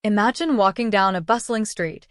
Imagine walking down a bustling street,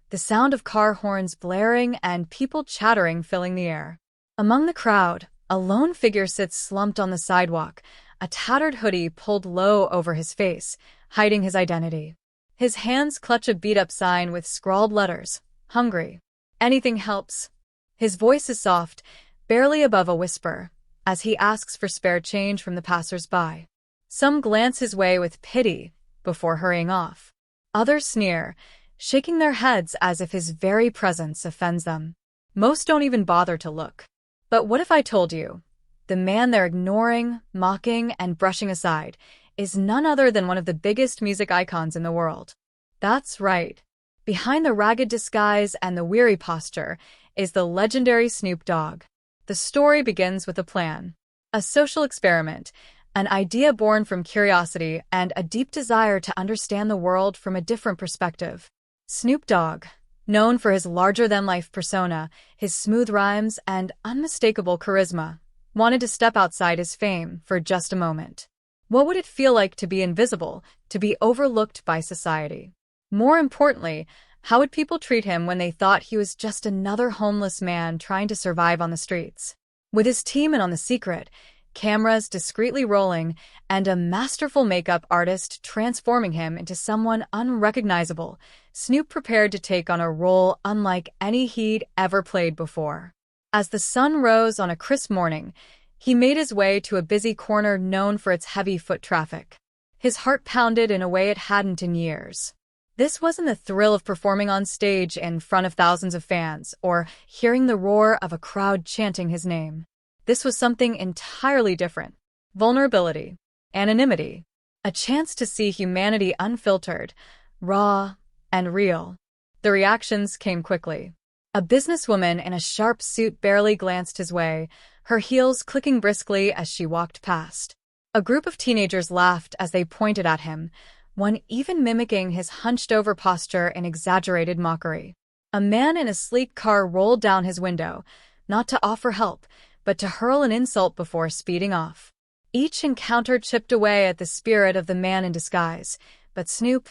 the sound of car horns blaring and people chattering filling the air. Among the crowd, a lone figure sits slumped on the sidewalk, a tattered hoodie pulled low over his face, hiding his identity. His hands clutch a beat-up sign with scrawled letters, "Hungry. Anything helps." His voice is soft, barely above a whisper, as he asks for spare change from the passers-by. Some glance his way with pity before hurrying off. Others sneer, shaking their heads as if his very presence offends them. Most don't even bother to look. But what if I told you, the man they're ignoring, mocking, and brushing aside is none other than one of the biggest music icons in the world? That's right. Behind the ragged disguise and the weary posture is the legendary Snoop Dogg. The story begins with a plan, a social experiment, an idea born from curiosity and a deep desire to understand the world from a different perspective. Snoop Dogg, known for his larger-than-life persona, his smooth rhymes, and unmistakable charisma, wanted to step outside his fame for just a moment. What would it feel like to be invisible, to be overlooked by society? More importantly, how would people treat him when they thought he was just another homeless man trying to survive on the streets? With his team in on the secret, cameras discreetly rolling, and a masterful makeup artist transforming him into someone unrecognizable, Snoop prepared to take on a role unlike any he'd ever played before. As the sun rose on a crisp morning, he made his way to a busy corner known for its heavy foot traffic. His heart pounded in a way it hadn't in years. This wasn't the thrill of performing on stage in front of thousands of fans or hearing the roar of a crowd chanting his name. This was something entirely different. Vulnerability, anonymity, a chance to see humanity unfiltered, raw, and real. The reactions came quickly. A businesswoman in a sharp suit barely glanced his way, her heels clicking briskly as she walked past. A group of teenagers laughed as they pointed at him, one even mimicking his hunched-over posture in exaggerated mockery. A man in a sleek car rolled down his window, not to offer help, but to hurl an insult before speeding off. Each encounter chipped away at the spirit of the man in disguise, but Snoop,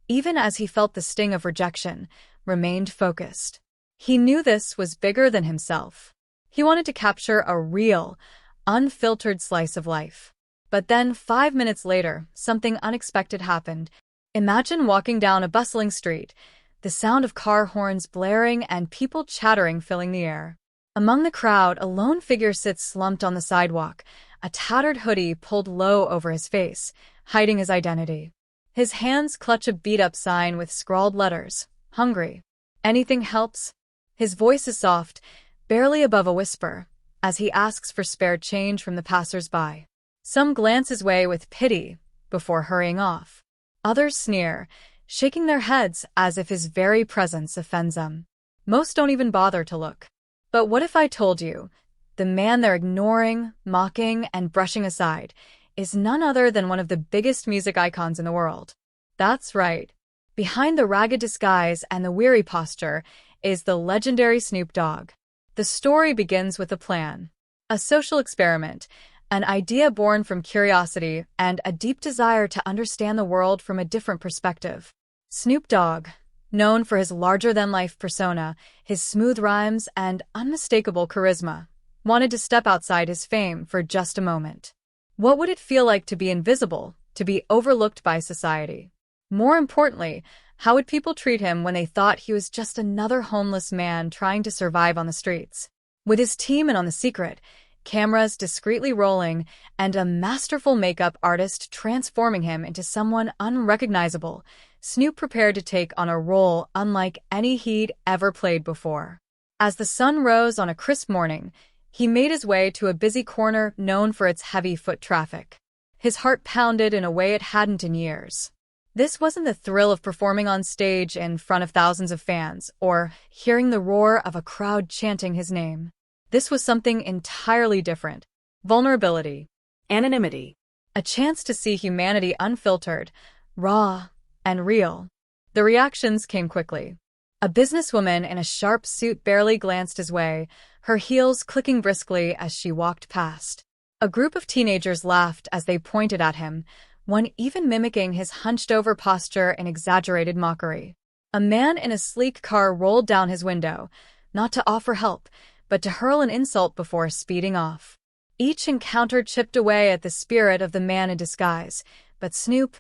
even as he felt the sting of rejection, remained focused. He knew this was bigger than himself. He wanted to capture a real, unfiltered slice of life. But then, 5 minutes later, something unexpected happened. Imagine walking down a bustling street, the sound of car horns blaring and people chattering filling the air. Among the crowd, a lone figure sits slumped on the sidewalk, a tattered hoodie pulled low over his face, hiding his identity. His hands clutch a beat-up sign with scrawled letters, "Hungry. Anything helps." His voice is soft, barely above a whisper, as he asks for spare change from the passers-by. Some glance his way with pity before hurrying off. Others sneer, shaking their heads as if his very presence offends them. Most don't even bother to look. But what if I told you, the man they're ignoring, mocking, and brushing aside is none other than one of the biggest music icons in the world? That's right. Behind the ragged disguise and the weary posture is the legendary Snoop Dogg. The story begins with a plan, a social experiment, an idea born from curiosity and a deep desire to understand the world from a different perspective. Snoop Dogg, known for his larger-than-life persona, his smooth rhymes, and unmistakable charisma, wanted to step outside his fame for just a moment. What would it feel like to be invisible, to be overlooked by society? More importantly, how would people treat him when they thought he was just another homeless man trying to survive on the streets? With his team in on the secret, cameras discreetly rolling, and a masterful makeup artist transforming him into someone unrecognizable, Snoop prepared to take on a role unlike any he'd ever played before. As the sun rose on a crisp morning, he made his way to a busy corner known for its heavy foot traffic. His heart pounded in a way it hadn't in years. This wasn't the thrill of performing on stage in front of thousands of fans or hearing the roar of a crowd chanting his name. This was something entirely different. Vulnerability, anonymity, a chance to see humanity unfiltered, raw, and real. The reactions came quickly. A businesswoman in a sharp suit barely glanced his way, her heels clicking briskly as she walked past. A group of teenagers laughed as they pointed at him, one even mimicking his hunched-over posture in exaggerated mockery. A man in a sleek car rolled down his window, not to offer help, but to hurl an insult before speeding off. Each encounter chipped away at the spirit of the man in disguise, but Snoop,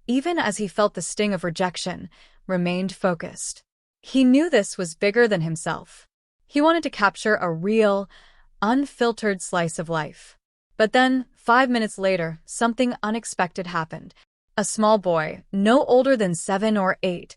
even as he felt the sting of rejection, remained focused. He knew this was bigger than himself. He wanted to capture a real, unfiltered slice of life. But then, 5 minutes later, something unexpected happened. A small boy, no older than 7 or 8,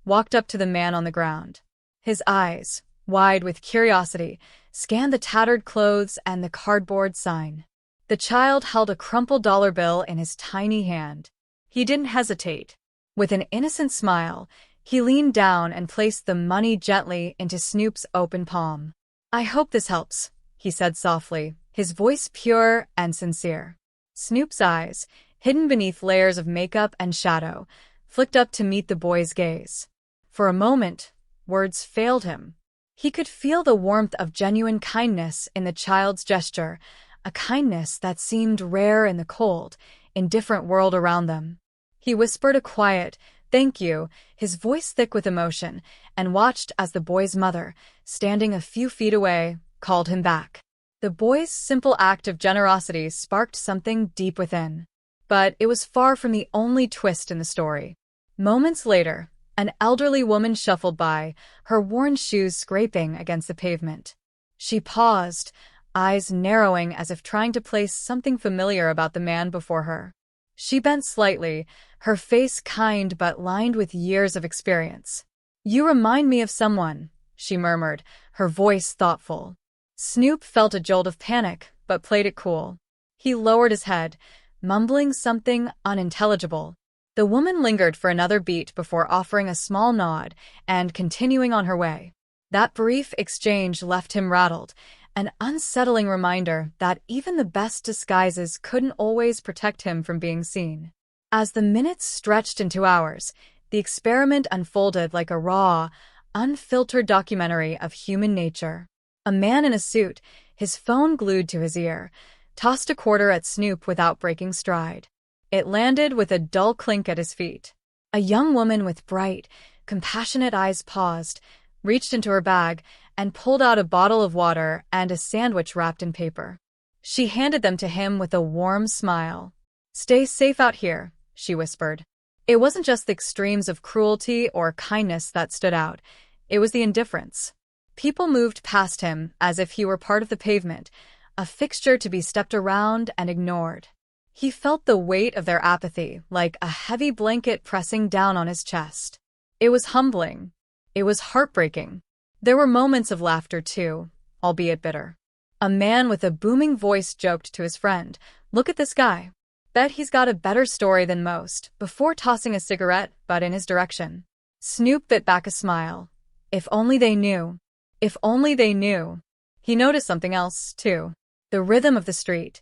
walked up to the man on the ground. His eyes, wide with curiosity, scanned the tattered clothes and the cardboard sign. The child held a crumpled dollar bill in his tiny hand. He didn't hesitate. With an innocent smile, he leaned down and placed the money gently into Snoop's open palm. "I hope this helps," he said softly, his voice pure and sincere. Snoop's eyes, hidden beneath layers of makeup and shadow, flicked up to meet the boy's gaze. For a moment, words failed him. He could feel the warmth of genuine kindness in the child's gesture, a kindness that seemed rare in the cold, indifferent world around them. He whispered a quiet, "Thank you," his voice thick with emotion, and watched as the boy's mother, standing a few feet away, called him back. The boy's simple act of generosity sparked something deep within. But it was far from the only twist in the story. Moments later, an elderly woman shuffled by, her worn shoes scraping against the pavement. She paused, eyes narrowing as if trying to place something familiar about the man before her. She bent slightly, her face kind but lined with years of experience. "You remind me of someone," she murmured, her voice thoughtful. Snoop felt a jolt of panic, but played it cool. He lowered his head, mumbling something unintelligible. The woman lingered for another beat before offering a small nod and continuing on her way. That brief exchange left him rattled, an unsettling reminder that even the best disguises couldn't always protect him from being seen. As the minutes stretched into hours, the experiment unfolded like a raw, unfiltered documentary of human nature. A man in a suit, his phone glued to his ear, tossed a quarter at Snoop without breaking stride. It landed with a dull clink at his feet. A young woman with bright, compassionate eyes paused, reached into her bag, and pulled out a bottle of water and a sandwich wrapped in paper. She handed them to him with a warm smile. "Stay safe out here," she whispered. It wasn't just the extremes of cruelty or kindness that stood out. It was the indifference. People moved past him as if he were part of the pavement, a fixture to be stepped around and ignored. He felt the weight of their apathy, like a heavy blanket pressing down on his chest. It was humbling. It was heartbreaking. There were moments of laughter too, albeit bitter. A man with a booming voice joked to his friend, "Look at this guy. Bet he's got a better story than most," before tossing a cigarette butt in his direction. Snoop bit back a smile. If only they knew. If only they knew. He noticed something else, too. The rhythm of the street.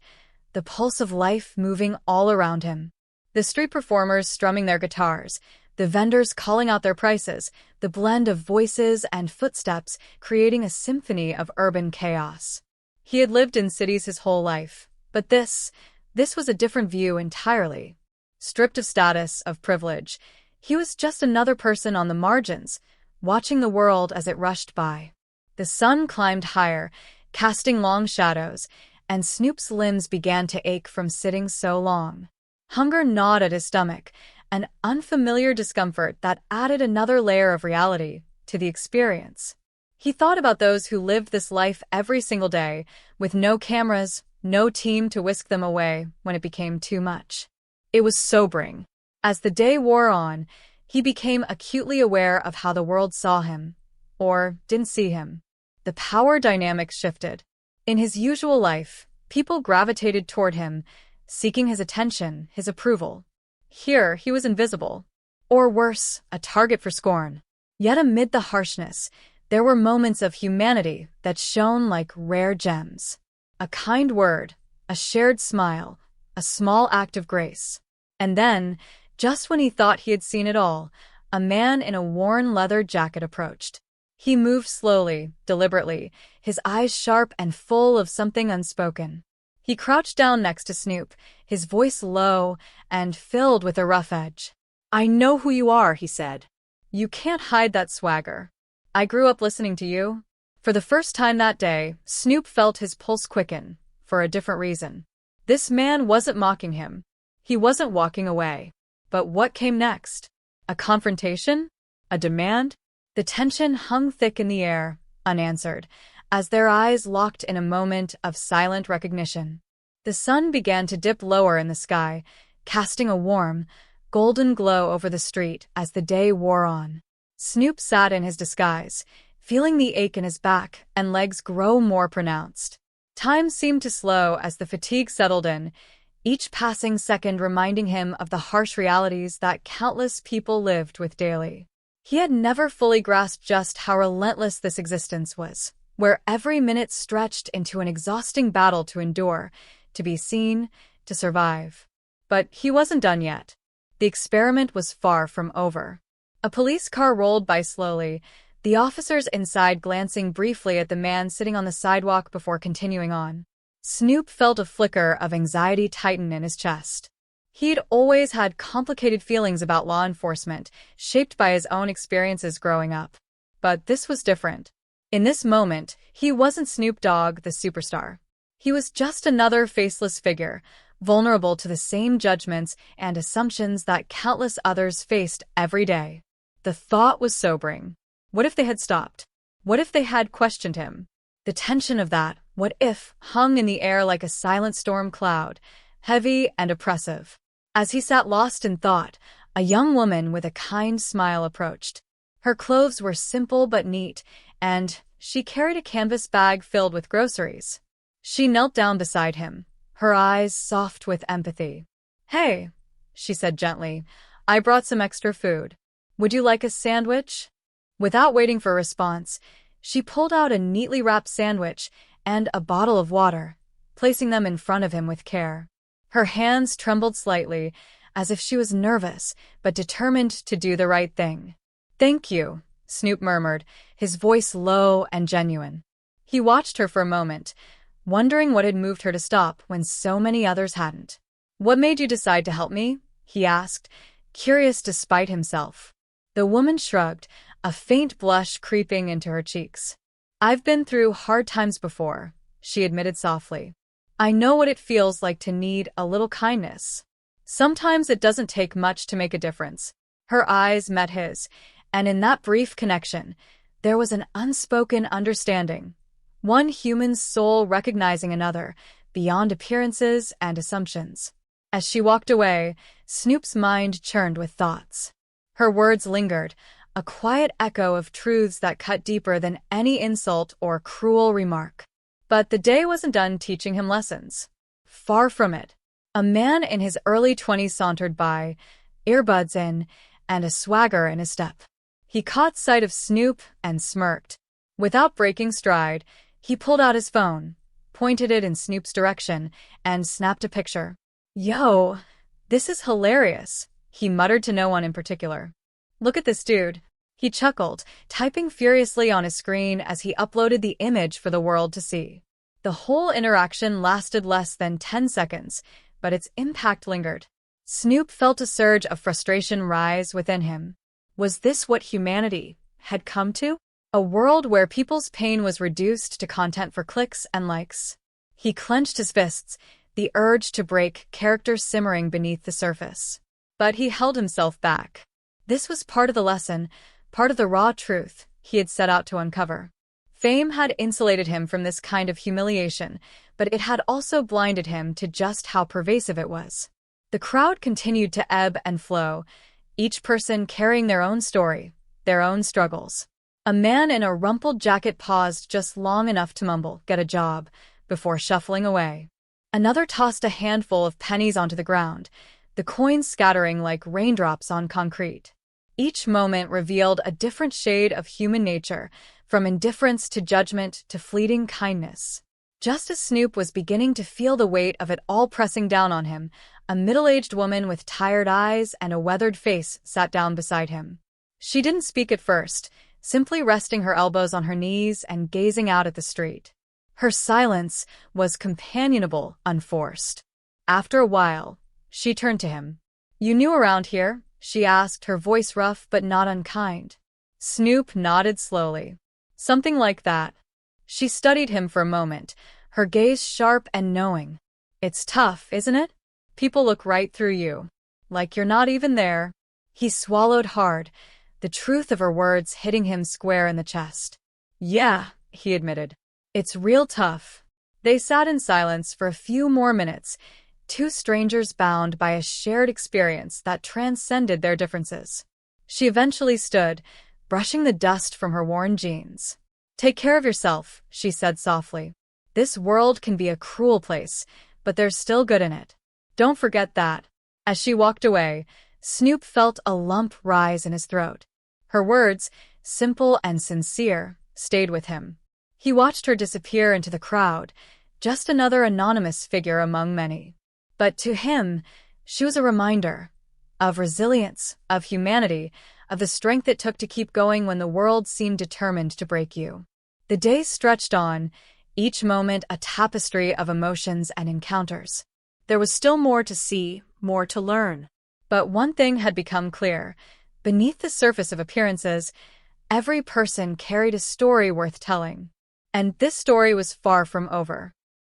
The pulse of life moving all around him. The street performers strumming their guitars, the vendors calling out their prices, the blend of voices and footsteps creating a symphony of urban chaos. He had lived in cities his whole life, but this was a different view entirely. Stripped of status, of privilege, he was just another person on the margins, watching the world as it rushed by. The sun climbed higher, casting long shadows, and Snoop's limbs began to ache from sitting so long. Hunger gnawed at his stomach, an unfamiliar discomfort that added another layer of reality to the experience. He thought about those who lived this life every single day, with no cameras, no team to whisk them away when it became too much. It was sobering. As the day wore on, he became acutely aware of how the world saw him, or didn't see him. The power dynamic shifted. In his usual life, people gravitated toward him, seeking his attention, his approval. Here, he was invisible. Or worse, a target for scorn. Yet amid the harshness, there were moments of humanity that shone like rare gems. A kind word, a shared smile, a small act of grace. And then, just when he thought he had seen it all, a man in a worn leather jacket approached. He moved slowly, deliberately, his eyes sharp and full of something unspoken. He crouched down next to Snoop, his voice low and filled with a rough edge. "I know who you are," he said. "You can't hide that swagger. I grew up listening to you." For the first time that day, Snoop felt his pulse quicken, for a different reason. This man wasn't mocking him. He wasn't walking away. But what came next? A confrontation? A demand? The tension hung thick in the air, unanswered, as their eyes locked in a moment of silent recognition. The sun began to dip lower in the sky, casting a warm, golden glow over the street as the day wore on. Snoop sat in his disguise, feeling the ache in his back and legs grow more pronounced. Time seemed to slow as the fatigue settled in, each passing second reminding him of the harsh realities that countless people lived with daily. He had never fully grasped just how relentless this existence was, where every minute stretched into an exhausting battle to endure, to be seen, to survive. But he wasn't done yet. The experiment was far from over. A police car rolled by slowly, the officers inside glancing briefly at the man sitting on the sidewalk before continuing on. Snoop felt a flicker of anxiety tighten in his chest. He'd always had complicated feelings about law enforcement, shaped by his own experiences growing up. But this was different. In this moment, he wasn't Snoop Dogg, the superstar. He was just another faceless figure, vulnerable to the same judgments and assumptions that countless others faced every day. The thought was sobering. What if they had stopped? What if they had questioned him? The tension of that "what if" hung in the air like a silent storm cloud, heavy and oppressive. As he sat lost in thought, a young woman with a kind smile approached. Her clothes were simple but neat, and she carried a canvas bag filled with groceries. She knelt down beside him, her eyes soft with empathy. "Hey," she said gently, "I brought some extra food. Would you like a sandwich?" Without waiting for a response, she pulled out a neatly wrapped sandwich and a bottle of water, placing them in front of him with care. Her hands trembled slightly, as if she was nervous but determined to do the right thing. "Thank you," Snoop murmured, his voice low and genuine. He watched her for a moment, wondering what had moved her to stop when so many others hadn't. "What made you decide to help me?" he asked, curious despite himself. The woman shrugged, a faint blush creeping into her cheeks. "I've been through hard times before," she admitted softly. "I know what it feels like to need a little kindness. Sometimes it doesn't take much to make a difference." Her eyes met his, and in that brief connection, there was an unspoken understanding. One human soul recognizing another, beyond appearances and assumptions. As she walked away, Snoop's mind churned with thoughts. Her words lingered, a quiet echo of truths that cut deeper than any insult or cruel remark. But the day wasn't done teaching him lessons. Far from it. A man in his early 20s sauntered by, earbuds in, and a swagger in his step. He caught sight of Snoop and smirked. Without breaking stride, he pulled out his phone, pointed it in Snoop's direction, and snapped a picture. "Yo, this is hilarious," he muttered to no one in particular. "Look at this dude." He chuckled, typing furiously on his screen as he uploaded the image for the world to see. The whole interaction lasted less than 10 seconds, but its impact lingered. Snoop felt a surge of frustration rise within him. Was this what humanity had come to? A world where people's pain was reduced to content for clicks and likes? He clenched his fists, the urge to break character simmering beneath the surface. But he held himself back. This was part of the lesson, part of the raw truth he had set out to uncover. Fame had insulated him from this kind of humiliation, but it had also blinded him to just how pervasive it was. The crowd continued to ebb and flow, each person carrying their own story, their own struggles. A man in a rumpled jacket paused just long enough to mumble, "Get a job," before shuffling away. Another tossed a handful of pennies onto the ground, the coins scattering like raindrops on concrete. Each moment revealed a different shade of human nature, from indifference to judgment to fleeting kindness. Just as Snoop was beginning to feel the weight of it all pressing down on him, a middle-aged woman with tired eyes and a weathered face sat down beside him. She didn't speak at first, simply resting her elbows on her knees and gazing out at the street. Her silence was companionable, unforced. After a while, she turned to him. "You new around here?" she asked, her voice rough but not unkind. Snoop nodded slowly. "Something like that." She studied him for a moment, her gaze sharp and knowing. "It's tough, isn't it? People look right through you. Like you're not even there." He swallowed hard, the truth of her words hitting him square in the chest. "Yeah," he admitted. "It's real tough." They sat in silence for a few more minutes, two strangers bound by a shared experience that transcended their differences. She eventually stood, brushing the dust from her worn jeans. "Take care of yourself," she said softly. "This world can be a cruel place, but there's still good in it. Don't forget that." As she walked away, Snoop felt a lump rise in his throat. Her words, simple and sincere, stayed with him. He watched her disappear into the crowd, just another anonymous figure among many. But to him, she was a reminder of resilience, of humanity, of the strength it took to keep going when the world seemed determined to break you. The days stretched on, each moment a tapestry of emotions and encounters. There was still more to see, more to learn. But one thing had become clear. Beneath the surface of appearances, every person carried a story worth telling. And this story was far from over.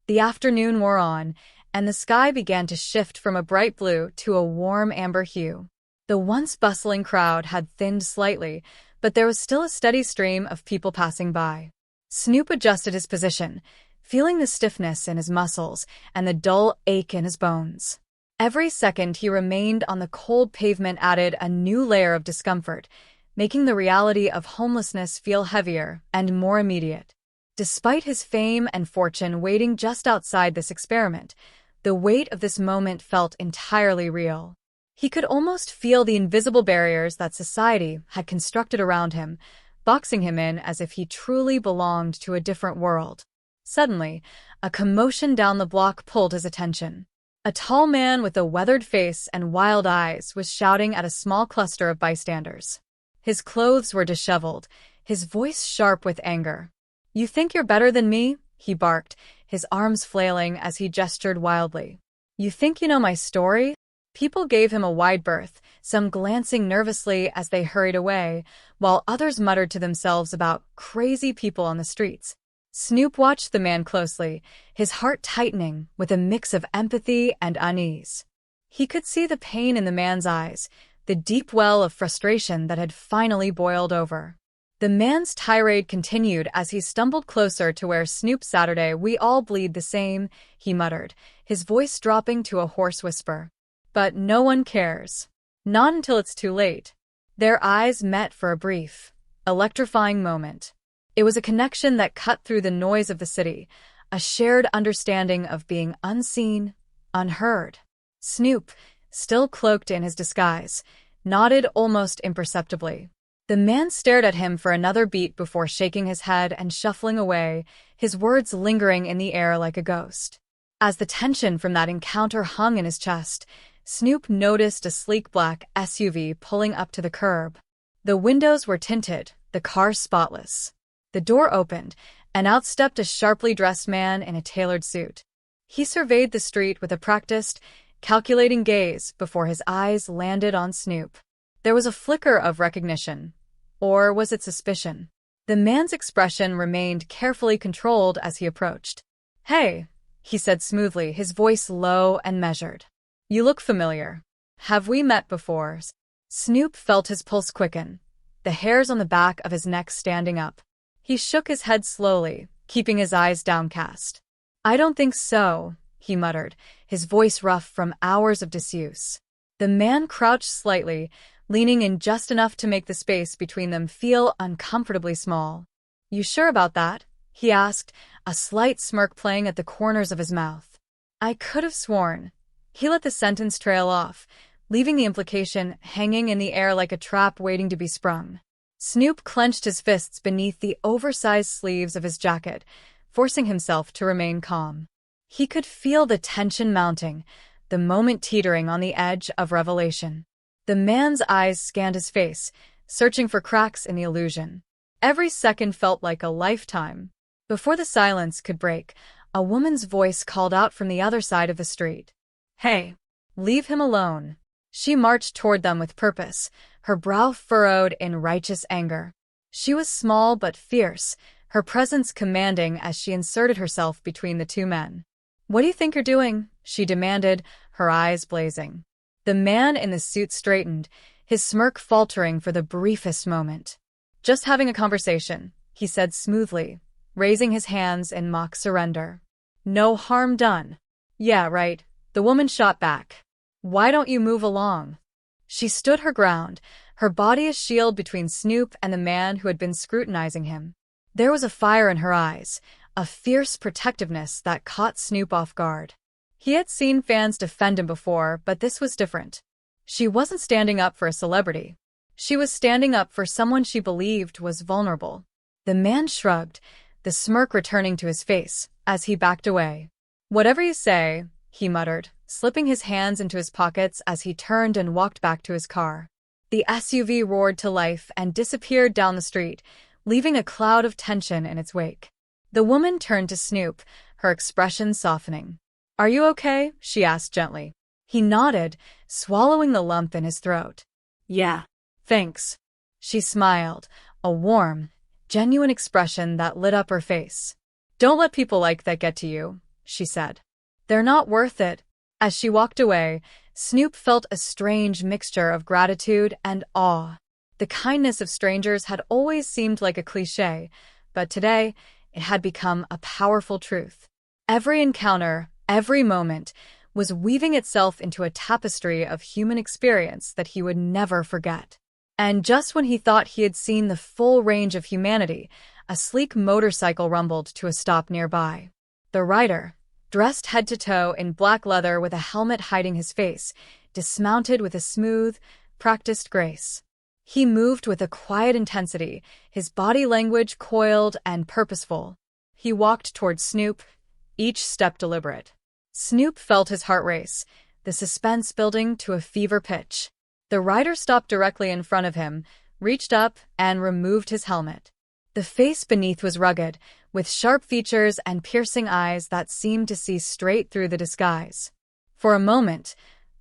The afternoon wore on, and the sky began to shift from a bright blue to a warm amber hue. The once bustling crowd had thinned slightly, but there was still a steady stream of people passing by. Snoop adjusted his position, feeling the stiffness in his muscles and the dull ache in his bones. Every second he remained on the cold pavement added a new layer of discomfort, making the reality of homelessness feel heavier and more immediate. Despite his fame and fortune waiting just outside this experiment, the weight of this moment felt entirely real. He could almost feel the invisible barriers that society had constructed around him, boxing him in as if he truly belonged to a different world. Suddenly, a commotion down the block pulled his attention. A tall man with a weathered face and wild eyes was shouting at a small cluster of bystanders. His clothes were disheveled, his voice sharp with anger. "You think you're better than me?" he barked, his arms flailing as he gestured wildly. "You think you know my story?" People gave him a wide berth, some glancing nervously as they hurried away, while others muttered to themselves about crazy people on the streets. Snoop watched the man closely, his heart tightening with a mix of empathy and unease. He could see the pain in the man's eyes, the deep well of frustration that had finally boiled over. The man's tirade continued as he stumbled closer to where Snoop Saturday. "We all bleed the same," he muttered, his voice dropping to a hoarse whisper. "But no one cares. Not until it's too late." Their eyes met for a brief, electrifying moment. It was a connection that cut through the noise of the city, a shared understanding of being unseen, unheard. Snoop, still cloaked in his disguise, nodded almost imperceptibly. The man stared at him for another beat before shaking his head and shuffling away, his words lingering in the air like a ghost. As the tension from that encounter hung in his chest, Snoop noticed a sleek black SUV pulling up to the curb. The windows were tinted, the car spotless. The door opened, and out stepped a sharply dressed man in a tailored suit. He surveyed the street with a practiced, calculating gaze before his eyes landed on Snoop. There was a flicker of recognition. Or was it suspicion? The man's expression remained carefully controlled as he approached. "Hey," he said smoothly, his voice low and measured. "You look familiar. Have we met before?" Snoop felt his pulse quicken, the hairs on the back of his neck standing up. He shook his head slowly, keeping his eyes downcast. "I don't think so," he muttered, his voice rough from hours of disuse. The man crouched slightly, leaning in just enough to make the space between them feel uncomfortably small. "You sure about that?" he asked, a slight smirk playing at the corners of his mouth. "I could have sworn." He let the sentence trail off, leaving the implication hanging in the air like a trap waiting to be sprung. Snoop clenched his fists beneath the oversized sleeves of his jacket, forcing himself to remain calm. He could feel the tension mounting, the moment teetering on the edge of revelation. The man's eyes scanned his face, searching for cracks in the illusion. Every second felt like a lifetime. Before the silence could break, a woman's voice called out from the other side of the street. "Hey, leave him alone." She marched toward them with purpose, her brow furrowed in righteous anger. She was small but fierce, her presence commanding as she inserted herself between the two men. "What do you think you're doing?" she demanded, her eyes blazing. The man in the suit straightened, his smirk faltering for the briefest moment. "Just having a conversation," he said smoothly, raising his hands in mock surrender. "No harm done." "Yeah, right," the woman shot back. "Why don't you move along?" She stood her ground, her body a shield between Snoop and the man who had been scrutinizing him. There was a fire in her eyes, a fierce protectiveness that caught Snoop off guard. He had seen fans defend him before, but this was different. She wasn't standing up for a celebrity. She was standing up for someone she believed was vulnerable. The man shrugged, the smirk returning to his face, as he backed away. "Whatever you say," he muttered, slipping his hands into his pockets as he turned and walked back to his car. The SUV roared to life and disappeared down the street, leaving a cloud of tension in its wake. The woman turned to Snoop, her expression softening. "Are you okay?" she asked gently. He nodded, swallowing the lump in his throat. "Yeah, thanks." She smiled, a warm, genuine expression that lit up her face. "Don't let people like that get to you," she said. "They're not worth it." As she walked away, Snoop felt a strange mixture of gratitude and awe. The kindness of strangers had always seemed like a cliché, but today it had become a powerful truth. Every encounter, every moment, was weaving itself into a tapestry of human experience that he would never forget. And just when he thought he had seen the full range of humanity, a sleek motorcycle rumbled to a stop nearby. The rider, dressed head to toe in black leather with a helmet hiding his face, dismounted with a smooth, practiced grace. He moved with a quiet intensity, his body language coiled and purposeful. He walked toward Snoop, each step deliberate. Snoop felt his heart race, the suspense building to a fever pitch. The rider stopped directly in front of him, reached up, and removed his helmet. The face beneath was rugged, with sharp features and piercing eyes that seemed to see straight through the disguise. For a moment,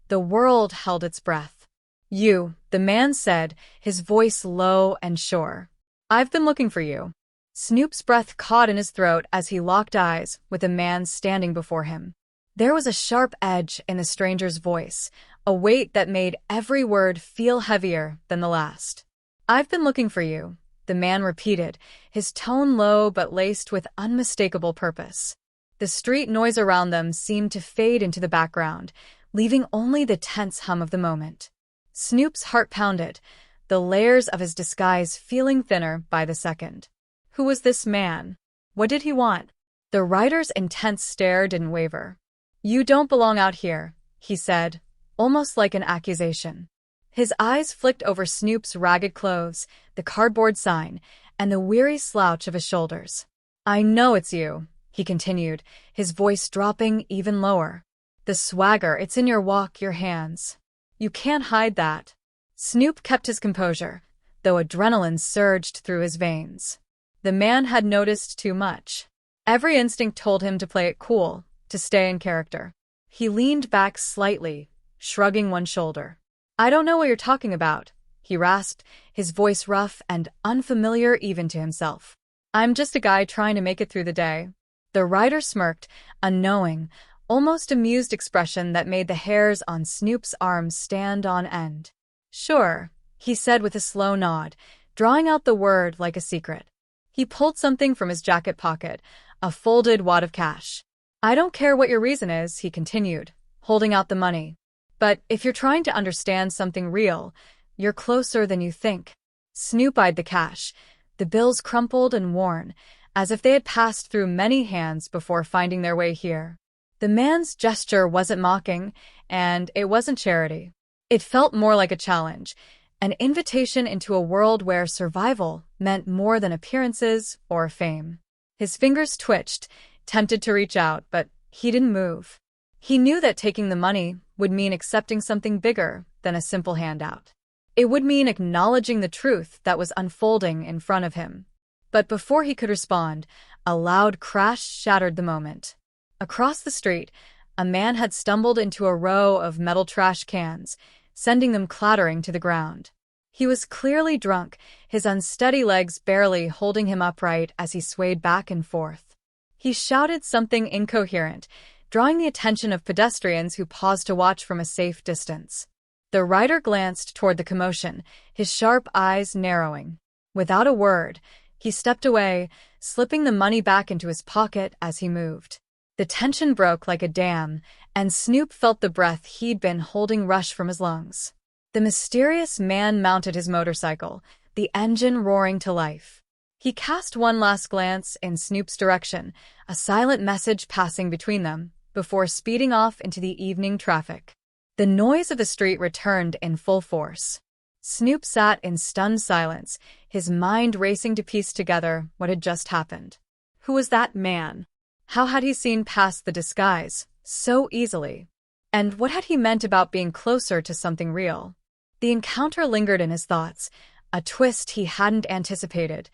the world held its breath. "You," the man said, his voice low and sure. "I've been looking for you." Snoop's breath caught in his throat as he locked eyes with a man standing before him. There was a sharp edge in the stranger's voice, a weight that made every word feel heavier than the last. "I've been looking for you," the man repeated, his tone low but laced with unmistakable purpose. The street noise around them seemed to fade into the background, leaving only the tense hum of the moment. Snoop's heart pounded, the layers of his disguise feeling thinner by the second. Who was this man? What did he want? The rider's intense stare didn't waver. "You don't belong out here," he said, almost like an accusation. His eyes flicked over Snoop's ragged clothes, the cardboard sign, and the weary slouch of his shoulders. "I know it's you," he continued, his voice dropping even lower. "The swagger, it's in your walk, your hands. You can't hide that." Snoop kept his composure, though adrenaline surged through his veins. The man had noticed too much. Every instinct told him to play it cool, to stay in character. He leaned back slightly, shrugging one shoulder. "I don't know what you're talking about," he rasped, his voice rough and unfamiliar even to himself. "I'm just a guy trying to make it through the day." The rider smirked, a knowing, almost amused expression that made the hairs on Snoop's arms stand on end. "Sure," he said with a slow nod, drawing out the word like a secret. He pulled something from his jacket pocket, a folded wad of cash. "I don't care what your reason is," he continued, holding out the money. "But if you're trying to understand something real, you're closer than you think." Snoop eyed the cash, the bills crumpled and worn, as if they had passed through many hands before finding their way here. The man's gesture wasn't mocking, and it wasn't charity. It felt more like a challenge, an invitation into a world where survival meant more than appearances or fame. His fingers twitched, tempted to reach out, but he didn't move. He knew that taking the money would mean accepting something bigger than a simple handout. It would mean acknowledging the truth that was unfolding in front of him. But before he could respond, A loud crash shattered the moment. Across the street, a man had stumbled into a row of metal trash cans, sending them clattering to the ground. He was clearly drunk, his unsteady legs barely holding him upright as he swayed back and forth. He shouted something incoherent, drawing the attention of pedestrians who paused to watch from a safe distance. The rider glanced toward the commotion, his sharp eyes narrowing. Without a word, he stepped away, slipping the money back into his pocket as he moved. The tension broke like a dam, and Snoop felt the breath he'd been holding rush from his lungs. The mysterious man mounted his motorcycle, the engine roaring to life. He cast one last glance in Snoop's direction, a silent message passing between them, before speeding off into the evening traffic. The noise of the street returned in full force. Snoop sat in stunned silence, his mind racing to piece together what had just happened. Who was that man? How had he seen past the disguise so easily? And what had he meant about being closer to something real? The encounter lingered in his thoughts, a twist he hadn't anticipated,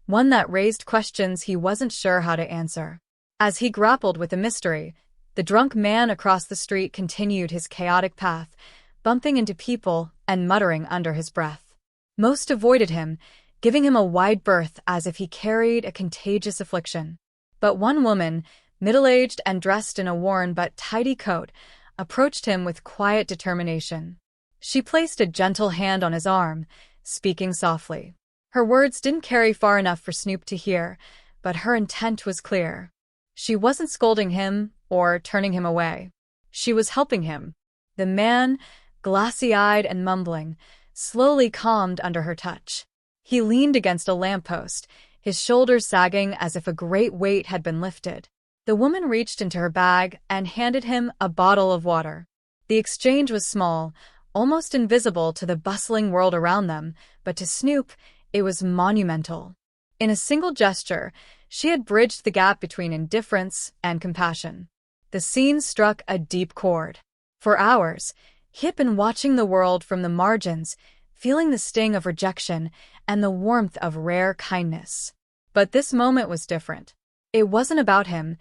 one that raised questions he wasn't sure how to answer. As he grappled with the mystery, the drunk man across the street continued his chaotic path, bumping into people and muttering under his breath. Most avoided him, giving him a wide berth as if he carried a contagious affliction. But one woman, middle-aged and dressed in a worn but tidy coat, approached him with quiet determination. She placed a gentle hand on his arm, speaking softly. Her words didn't carry far enough for Snoop to hear, but her intent was clear. She wasn't scolding him or turning him away. She was helping him. The man, glassy-eyed and mumbling, slowly calmed under her touch. He leaned against a lamppost, his shoulders sagging as if a great weight had been lifted. The woman reached into her bag and handed him a bottle of water. The exchange was small, almost invisible to the bustling world around them, but to Snoop, it was monumental. In a single gesture, she had bridged the gap between indifference and compassion. The scene struck a deep chord. For hours, he had been watching the world from the margins, feeling the sting of rejection and the warmth of rare kindness. But this moment was different. It wasn't about him,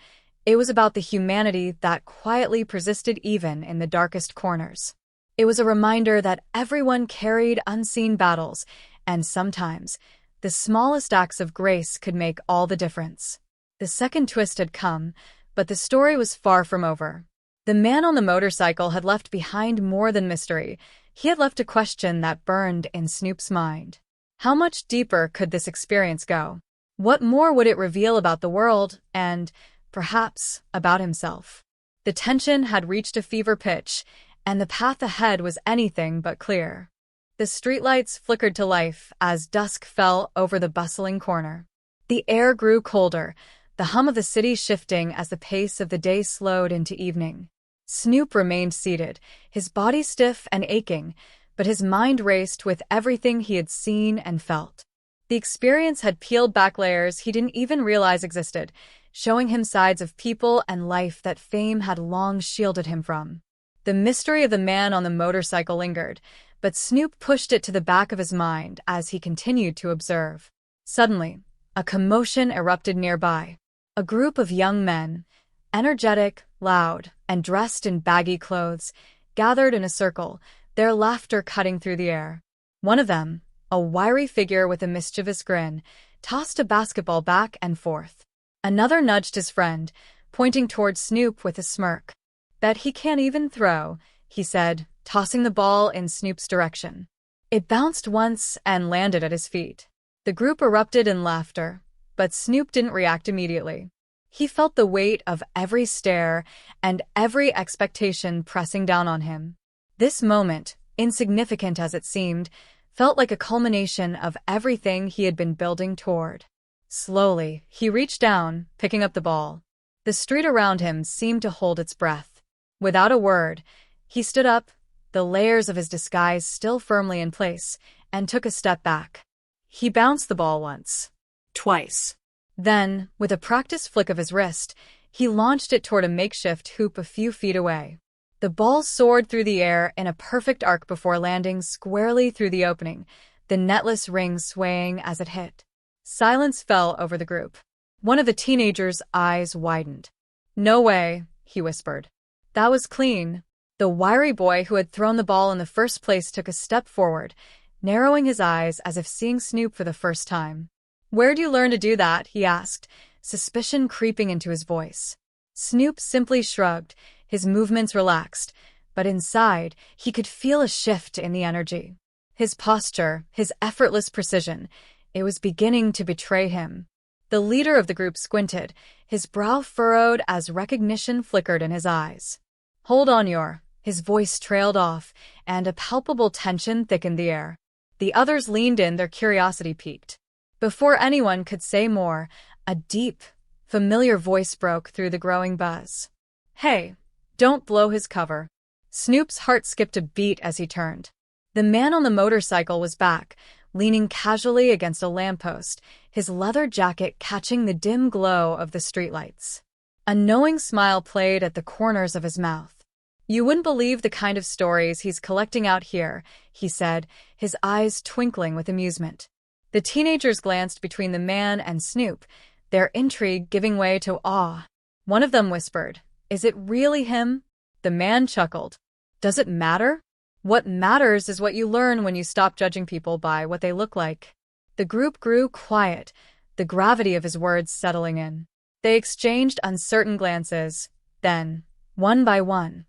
it was about the humanity that quietly persisted even in the darkest corners. It was a reminder that everyone carried unseen battles, and sometimes, the smallest acts of grace could make all the difference. The second twist had come, but the story was far from over. The man on the motorcycle had left behind more than mystery. He had left a question that burned in Snoop's mind. How much deeper could this experience go? What more would it reveal about the world and, perhaps, about himself? The tension had reached a fever pitch, and the path ahead was anything but clear. The streetlights flickered to life as dusk fell over the bustling corner. The air grew colder, the hum of the city shifting as the pace of the day slowed into evening. Snoop remained seated, his body stiff and aching, but his mind raced with everything he had seen and felt. The experience had peeled back layers he didn't even realize existed, showing him sides of people and life that fame had long shielded him from. The mystery of the man on the motorcycle lingered, but Snoop pushed it to the back of his mind as he continued to observe. Suddenly, a commotion erupted nearby. A group of young men, energetic, loud, and dressed in baggy clothes, gathered in a circle, their laughter cutting through the air. One of them, a wiry figure with a mischievous grin, tossed a basketball back and forth. Another nudged his friend, pointing towards Snoop with a smirk. "Bet he can't even throw," he said, tossing the ball in Snoop's direction. It bounced once and landed at his feet. The group erupted in laughter, but Snoop didn't react immediately. He felt the weight of every stare and every expectation pressing down on him. This moment, insignificant as it seemed, felt like a culmination of everything he had been building toward. Slowly, he reached down, picking up the ball. The street around him seemed to hold its breath. Without a word, he stood up, the layers of his disguise still firmly in place, and took a step back. He bounced the ball once. Twice. Then, with a practiced flick of his wrist, he launched it toward a makeshift hoop a few feet away. The ball soared through the air in a perfect arc before landing squarely through the opening, the netless ring swaying as it hit. Silence fell over the group. One of the teenagers' eyes widened. "No way," he whispered. "That was clean." The wiry boy who had thrown the ball in the first place took a step forward, narrowing his eyes as if seeing Snoop for the first time. "Where'd you learn to do that?" he asked, suspicion creeping into his voice. Snoop simply shrugged, his movements relaxed, but inside, he could feel a shift in the energy. His posture, his effortless precision, it was beginning to betray him. The leader of the group squinted, his brow furrowed as recognition flickered in his eyes. "Hold on, His voice trailed off, and a palpable tension thickened the air. The others leaned in, their curiosity piqued. Before anyone could say more, a deep, familiar voice broke through the growing buzz. "Hey, don't blow his cover." Snoop's heart skipped a beat as he turned. The man on the motorcycle was back, leaning casually against a lamppost, his leather jacket catching the dim glow of the streetlights. A knowing smile played at the corners of his mouth. "You wouldn't believe the kind of stories he's collecting out here," he said, his eyes twinkling with amusement. The teenagers glanced between the man and Snoop, their intrigue giving way to awe. One of them whispered, "Is it really him?" The man chuckled. "Does it matter? What matters is what you learn when you stop judging people by what they look like." The group grew quiet, the gravity of his words settling in. They exchanged uncertain glances, then, one by one,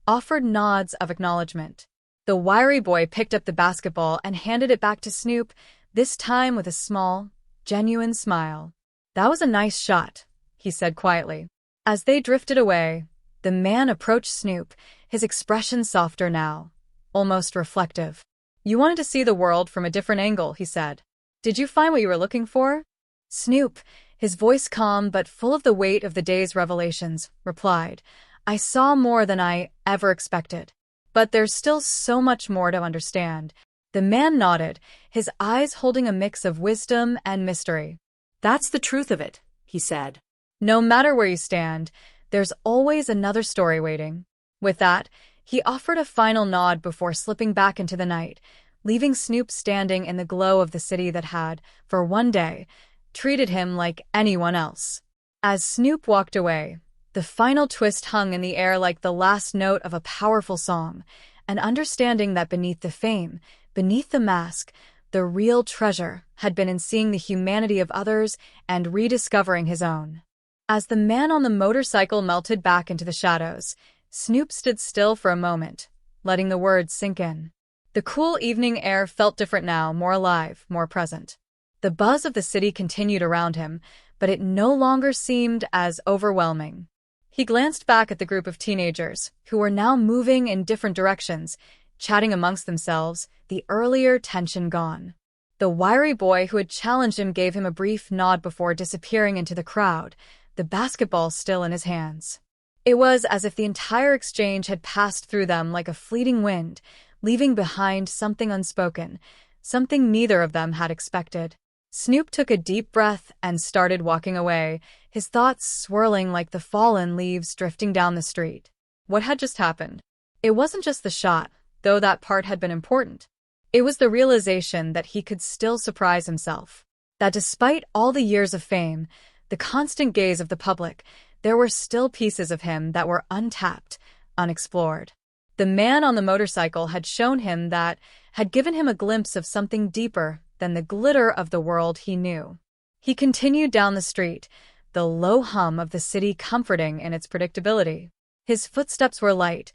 offered nods of acknowledgement. The wiry boy picked up the basketball and handed it back to Snoop, this time with a small, genuine smile. "That was a nice shot," he said quietly. As they drifted away, the man approached Snoop, his expression softer now, almost reflective. "You wanted to see the world from a different angle," he said. "Did you find what you were looking for?" Snoop, his voice calm but full of the weight of the day's revelations, replied, "I saw more than I ever expected. But there's still so much more to understand." The man nodded, his eyes holding a mix of wisdom and mystery. "That's the truth of it," he said. "No matter where you stand, there's always another story waiting." With that, he offered a final nod before slipping back into the night, leaving Snoop standing in the glow of the city that had, for one day, treated him like anyone else. As Snoop walked away, the final twist hung in the air like the last note of a powerful song, an understanding that beneath the fame, beneath the mask, the real treasure had been in seeing the humanity of others and rediscovering his own. As the man on the motorcycle melted back into the shadows, Snoop stood still for a moment, letting the words sink in. The cool evening air felt different now, more alive, more present. The buzz of the city continued around him, but it no longer seemed as overwhelming. He glanced back at the group of teenagers, who were now moving in different directions, chatting amongst themselves, the earlier tension gone. The wiry boy who had challenged him gave him a brief nod before disappearing into the crowd, the basketball still in his hands. It was as if the entire exchange had passed through them like a fleeting wind, leaving behind something unspoken, something neither of them had expected. Snoop took a deep breath and started walking away, his thoughts swirling like the fallen leaves drifting down the street. What had just happened? It wasn't just the shot, though that part had been important. It was the realization that he could still surprise himself. That despite all the years of fame, the constant gaze of the public, there were still pieces of him that were untapped, unexplored. The man on the motorcycle had shown him that, had given him a glimpse of something deeper than the glitter of the world he knew. He continued down the street, the low hum of the city comforting in its predictability. His footsteps were light,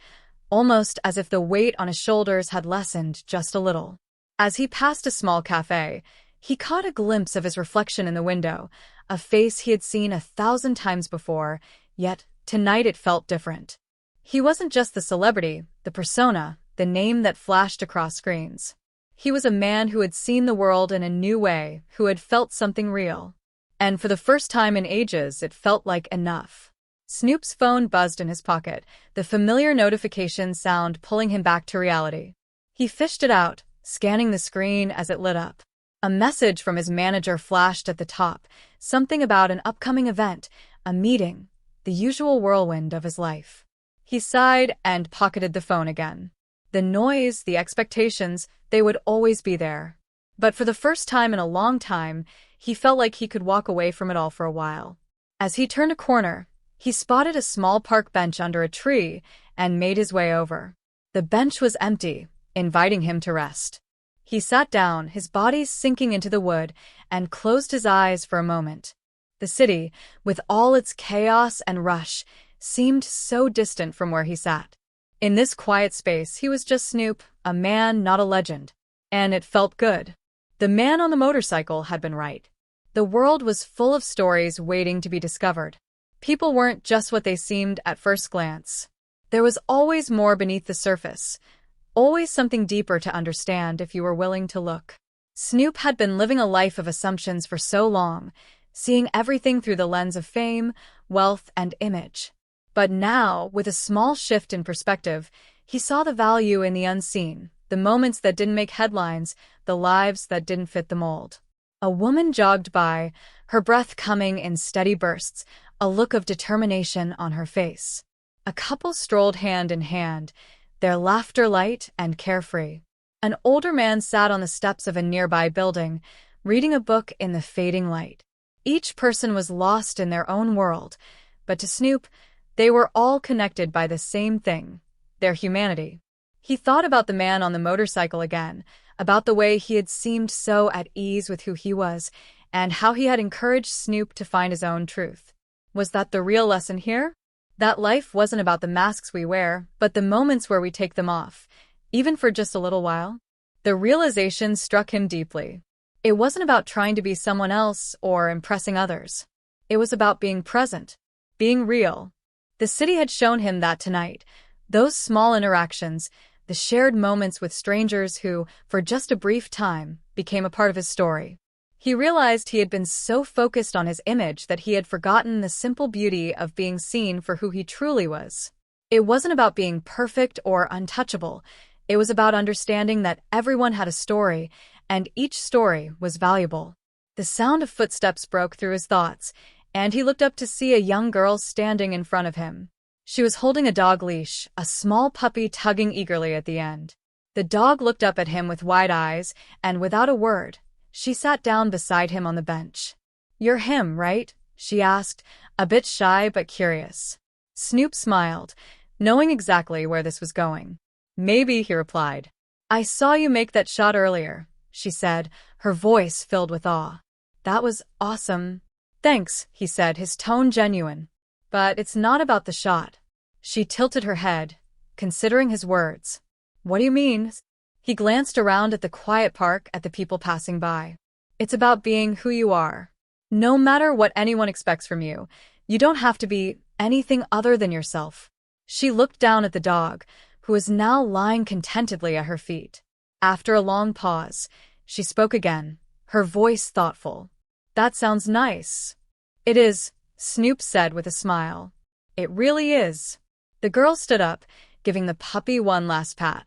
almost as if the weight on his shoulders had lessened just a little. As he passed a small cafe, he caught a glimpse of his reflection in the window, a face he had seen 1,000 times before, yet tonight it felt different. He wasn't just the celebrity, the persona, the name that flashed across screens. He was a man who had seen the world in a new way, who had felt something real. And for the first time in ages, it felt like enough. Snoop's phone buzzed in his pocket, the familiar notification sound pulling him back to reality. He fished it out, scanning the screen as it lit up. A message from his manager flashed at the top, something about an upcoming event, a meeting, the usual whirlwind of his life. He sighed and pocketed the phone again. The noise, the expectations, they would always be there. But for the first time in a long time, He felt like he could walk away from it all for a while. As he turned a corner, he spotted a small park bench under a tree and made his way over. The bench was empty, inviting him to rest. He sat down, his body sinking into the wood, and closed his eyes for a moment. The city, with all its chaos and rush, seemed so distant from where he sat. In this quiet space, he was just Snoop, a man, not a legend. And it felt good. The man on the motorcycle had been right. The world was full of stories waiting to be discovered. People weren't just what they seemed at first glance. There was always more beneath the surface, always something deeper to understand if you were willing to look. Snoop had been living a life of assumptions for so long, seeing everything through the lens of fame, wealth, and image. But now, with a small shift in perspective, he saw the value in the unseen, the moments that didn't make headlines, the lives that didn't fit the mold. A woman jogged by, her breath coming in steady bursts, a look of determination on her face. A couple strolled hand in hand, their laughter light and carefree. An older man sat on the steps of a nearby building, reading a book in the fading light. Each person was lost in their own world, but to Snoop, they were all connected by the same thing, their humanity. He thought about the man on the motorcycle again, about the way he had seemed so at ease with who he was, and how he had encouraged Snoop to find his own truth. Was that the real lesson here? That life wasn't about the masks we wear, but the moments where we take them off, even for just a little while? The realization struck him deeply. It wasn't about trying to be someone else or impressing others. It was about being present, being real. The city had shown him that tonight. Those small interactions, the shared moments with strangers who, for just a brief time, became a part of his story. He realized he had been so focused on his image that he had forgotten the simple beauty of being seen for who he truly was. It wasn't about being perfect or untouchable. It was about understanding that everyone had a story, and each story was valuable. The sound of footsteps broke through his thoughts, and he looked up to see a young girl standing in front of him. She was holding a dog leash, a small puppy tugging eagerly at the end. The dog looked up at him with wide eyes, and without a word, she sat down beside him on the bench. "You're him, right?" she asked, a bit shy but curious. Snoop smiled, knowing exactly where this was going. "Maybe," he replied. "I saw you make that shot earlier," she said, her voice filled with awe. "That was awesome." "Thanks," he said, his tone genuine. "But it's not about the shot." She tilted her head, considering his words. "What do you mean?" He glanced around at the quiet park, at the people passing by. "It's about being who you are. No matter what anyone expects from you, you don't have to be anything other than yourself." She looked down at the dog, who was now lying contentedly at her feet. After a long pause, she spoke again, her voice thoughtful. "That sounds nice." "It is," Snoop said with a smile. "It really is." The girl stood up, giving the puppy one last pat.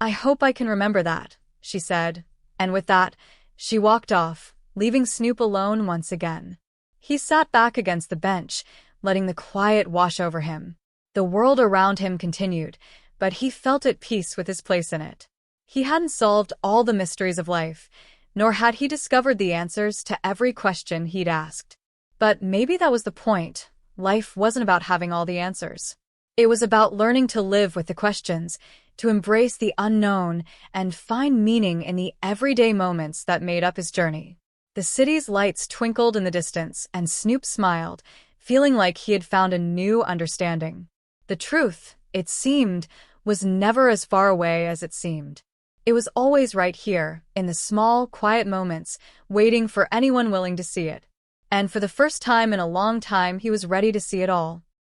"I hope I can remember that," she said, and with that, she walked off, leaving Snoop alone once again. He sat back against the bench, letting the quiet wash over him. The world around him continued, but he felt at peace with his place in it. He hadn't solved all the mysteries of life, nor had he discovered the answers to every question he'd asked. But maybe that was the point. Life wasn't about having all the answers. It was about learning to live with the questions, to embrace the unknown, and find meaning in the everyday moments that made up his journey. The city's lights twinkled in the distance, and Snoop smiled, feeling like he had found a new understanding. The truth, it seemed, was never as far away as it seemed. It was always right here, in the small, quiet moments, waiting for anyone willing to see it. And for the first time in a long time, he was ready to see it all.